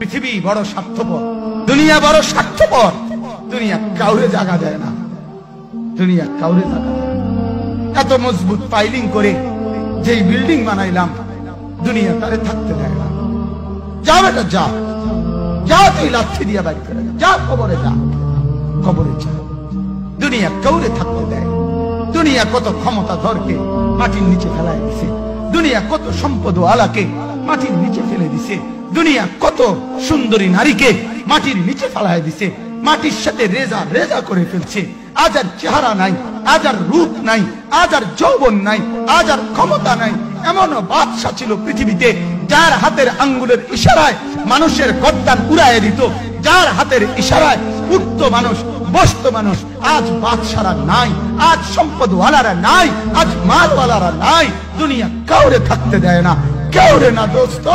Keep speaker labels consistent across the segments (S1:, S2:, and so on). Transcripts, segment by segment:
S1: পৃথিবী বড় স্বার্থপর, দুনিয়া বড় স্বার্থপর। দুনিয়া কাউরে জায়গা দেয় না, দুনিয়া কাউরে জায়গা দেয় না। এত মজবুত পাইলিং করে যেই বিল্ডিং বানাইলাম, দুনিয়া তারে থাকতে দেয় না। যা বেটা যা, যা তুই লাথি দিয়া বাইর করে যা, কবরে যা, কবরে যা। দুনিয়া কাউরে থাকতে দেয়। দুনিয়া কত ক্ষমতা ধরকে মাটির নিচে ফেলায় দিছে, দুনিয়া কত সম্পদ আলাকে মাটির নিচে ফেলে দিছে, দুনিয়া কত সুন্দরী নারীকে মাটির নিচে ফেলায় দিছে, মাটির সাথে রেজা রেজা করে ফেলছে। আজ আর চেহারা নাই, আজ আর রূপ নাই, আজ আর যৌবন নাই, আজ আর ক্ষমতা নাই। এমন বাদশা ছিল পৃথিবীতে যার হাতের আঙ্গুলের ইশারায় মানুষের গর্দান উড়াইয়া দিত, যার হাতের ইশারায় উঠত মানুষ, বসত মানুষ। আজ বাদশারা নাই, আজ সম্পদওয়ালারা নাই, আজ মালওয়ালারা নাই। দুনিয়া কাউরে থাকতে দেয় না, কাউরে না দোস্ত,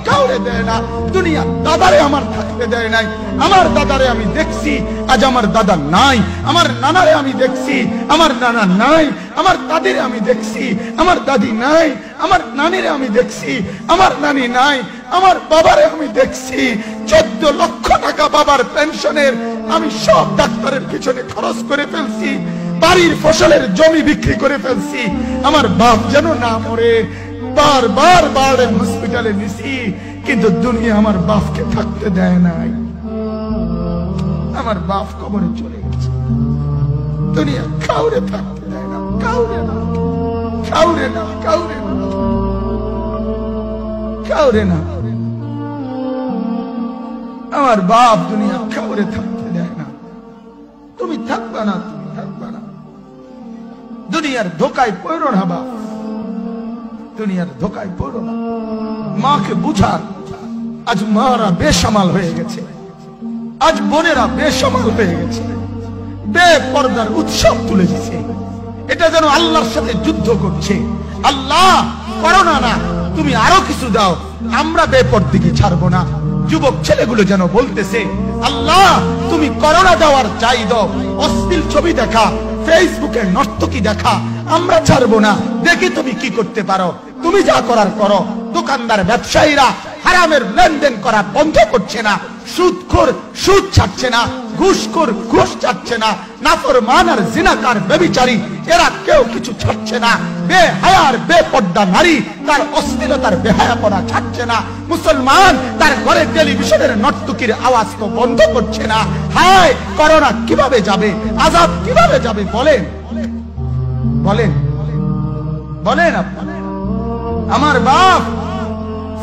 S1: কাউরে দেয় না। দুনিয়া দাদারে আমার থাকতে দেয় নাই। আমার দাদারে আমি দেখছি, আজ আমার দাদা নাই। আমার নানারে আমি দেখছি, আমার নানা নাই। আমার দাদিরে আমি দেখছি, আমার দাদি নাই। আমার নানিরে আমি দেখছি, আমার নানি নাই। আমার বাবারে আমি দেখছি, 14 লক্ষ টাকা বাবার পেনশনের আমি সব ডাক্তারের পিছনে খরচ করে ফেলছি, বাড়ির ফসলের জমি বিক্রি করে ফেলছি। আমার বাপ যেন না মরে বারবার বারে হসপিটালে নিছি, কিন্তু দুনিয়া আমার বাপকে থাকতে দেয় নাই। আমার বাপ কবরে চলে গেছে। দুনিয়া কাউরে থাকতে দেয় না, কাউরে না, কাউরে না, কাউরে না, কাউরে না। আমার বাপ দুনিয়া কাউরে থাকতে দেয় না। তুমি থাকবা না, তুমি থাকবা না। দুনিয়ার ধোকায় পড়ো না বাপ, দুনিয়ার ধোকায় পড়ো না। মাকে বুঝান, আজ মারা বেসামাল হয়ে গেছে, আজ বোনেরা বেসামাল হয়ে গেছে, বেপরদার উৎসব তুলে দিচ্ছে। এটা যেন আল্লাহর সাথে যুদ্ধ করছে। আল্লাহ করোনা না, তুমি আরো কিছু দাও, আমরা বেপরদিকে ছাড়বো না। যুবক ছেলেগুলো যেন বলতেছে, আল্লাহ তুমি করোনা দেওয়ার চাই দাও, অশ্লীল ছবি দেখা, ফেসবুকে নর্তকী দেখা, আমরা ছাড়বো না। দেখি তুমি কি করতে পারো, তুমি যা করার করো। দোকানদার ব্যবসায়ীরা হারামের লেনদেন করা বন্ধ করছে না, সুদখোর সুদ ছাড়ছে না, ঘুষখোর ঘুষ ছাড়ছে না, নাফরমান আর জিনাকার ব্যভিচারী এরা কেউ কিছু ছাড়ছে না। বেহায়ার বেপর্দা নারী তার অশ্লীলতার বেহায়াপনা ছাড়ছে না। মুসলমান তার ঘরে টেলিভিশনের নর্তকীর আওয়াজ তো বন্ধ করছে না। হায় করোনা কিভাবে যাবে, আযাব কিভাবে যাবে বলেন, বলেন, বলেন আপনারা। আমার বাপ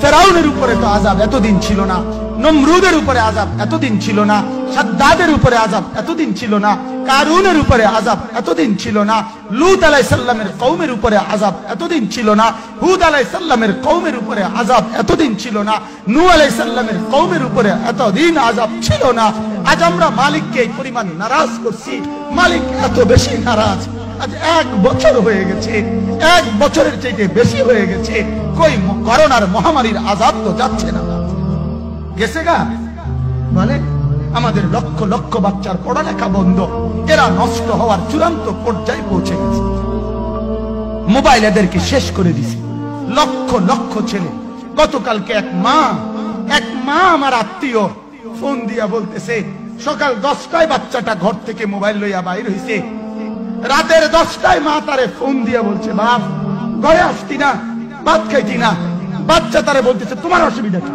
S1: ফেরাউনের উপরে তো আযাব এতদিন ছিল না, নমরুদের উপরে আযাব এতদিন ছিল না, সাদ্দাদের উপরে আযাব এতদিন ছিল না, কারুনের উপরে আযাব এতদিন ছিল না, লূত আলাইহিস সালামের কওমের উপরে আযাব এতদিন ছিল না, হুদ আলাইহিস সালামের কওমের উপরে আযাব এতদিন ছিল না, নূহ আলাইহিস সালামের কওমের উপরে এতদিন আযাব ছিল না। আজ আমরা মালিককে এই পরিমাণ নারাজ করছি, মালিক এত বেশি নারাজ। আজ 1 বছর হয়ে গেছে, 1 বছরের চাইতে বেশি হয়ে গেছে, কই করোনার মহামারীর আযাব তো যাচ্ছে না, গেছে গা? বলে আমাদের লক্ষ লক্ষ বাচ্চার পড়ালেখা বন্ধ, এরা নষ্ট হওয়ার চূড়ান্ত পর্যায়ে পৌঁছে গেছে। মোবাইল এদেরকে শেষ করে দিছে। লক্ষ লক্ষ ছেলে। গতকালকে এক মা আমার আত্মীয় ফোন দিয়া বলতেছে, সকাল 10টায় বাচ্চাটা ঘর থেকে মোবাইল লইয়া বাইর হইছে, রাতের 10টায় মা তারে ফোন দিয়া বলছে, বাপ ঘরে আসতি না, ভাত খাইতি না। বাচ্চা তারে বলতেছে, তোমার অসুবিধা কি,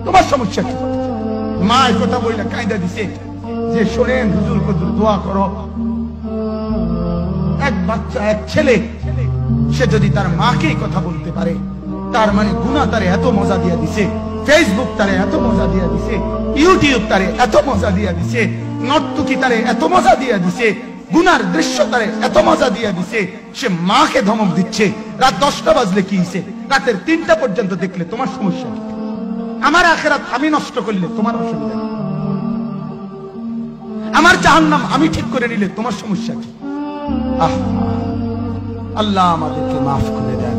S1: তোমার সমস্যা কি? মা এই কথা বইলা কায়দা দিছে যে শোনেন হুজুর কদুর দোয়া করো। এক বাচ্চা, এক ছেলে, সে যদি তার মাকে কথা বলতে পারে, তার মানে গুনাহ তারে এত মজা দিয়া দিছে, ফেসবুক তারে এত মজা দিয়া দিছে, ইউটিউব তারে এত মজা দিয়া দিছে, নর্তকী তারে এত মজা দিয়া দিছে, গুনার দৃশ্য তারে এত মজা দিয়া দিছে, সে মাকে ধমক দিচ্ছে। রাত 10টা বাজলে কি হইছে, রাতের 3টা পর্যন্ত দেখলে তোমার সমস্যা কি? আমার আখিরাত আমি নষ্ট করলে তোমার অসুবিধা কি? আমার জাহান্নাম আমি ঠিক করে নিলে তোমার সমস্যা কি? আল্লাহ আমাদেরকে মাফ করে দেন,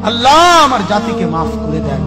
S1: আল্লাহ আমার জাতিকে মাফ করে দেন।